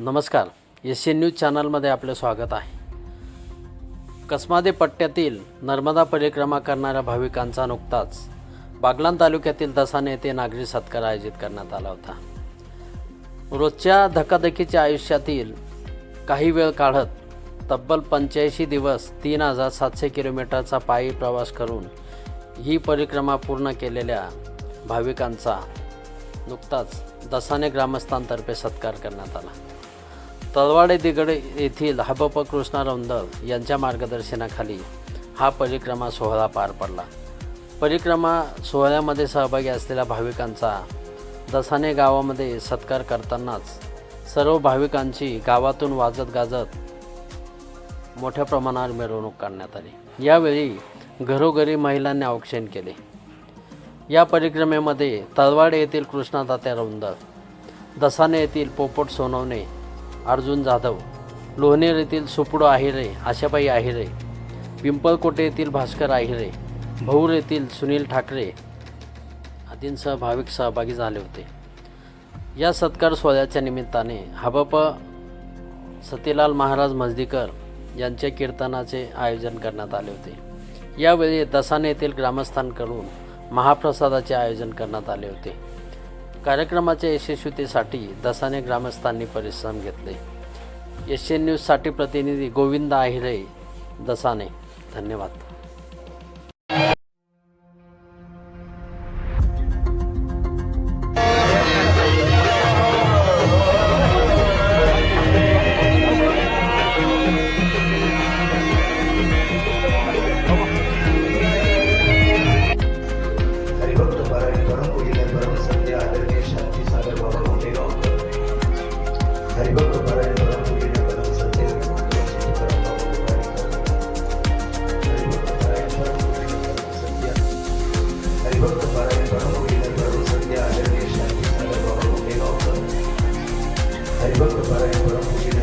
नमस्कार, Asian news चॅनलमध्ये आपले स्वागत आहे. कसमादे पट्ट्यातील नर्मदा परिक्रमा करणाऱ्या भाविकांचा नुकताच बागलाण तालुक्यातील दसाने येथे नागरी सत्कार आयोजित करण्यात आला होता. रोजच्या धकाधकीच्या आयुष्यातील काही वेळ काढत तब्बल 85 दिवस 3700 किलोमीटरचा पायी प्रवास करून ही परिक्रमा पूर्ण केलेल्या भाविकांचा नुकताच दसाने ग्रामस्थांतर्फे सत्कार करण्यात आला. तलवाडे दिगडे येथील हबप कृष्णा रौंदळ यांच्या मार्गदर्शनाखाली हा परिक्रमा सोहळा पार पडला. परिक्रमा सोहळ्यामध्ये सहभागी असलेल्या भाविकांचा दसाने गावामध्ये सत्कार करतानाच सर्व भाविकांची गावातून वाजत गाजत मोठ्या प्रमाणावर मिरवणूक काढण्यात आली. यावेळी घरोघरी महिलांनी औक्षण केले. या परिक्रमेमध्ये तलवाडे येथील कृष्णा तात्या रौंदळ, दसाने येथील पोपट सोनवणे, अर्जुन जाधव, लोहनेर येथील सुपडो आहिरे, आशाबाई आहिरे, पिंपळकोटे येथील भास्कर आहिरे, भौर येथील सुनील ठाकरे आदींसह भाविक सहभागी झाले होते. या सत्कार सोहळ्याच्या निमित्ताने हबप सतीलाल महाराज मजदीकर यांच्या कीर्तनाचे आयोजन करण्यात आले होते. यावेळी दसाने येथील ग्रामस्थांकडून महाप्रसादाचे आयोजन करण्यात आले होते. कार्यक्रमाच्या यशस्वीतेसाठी दसाने ग्रामस्थांनी परिश्रम घेतले. एशियन न्यूजसाठी प्रतिनिधी गोविंद आहिरे, दसाने. धन्यवाद. हरिभक्त पारायण परम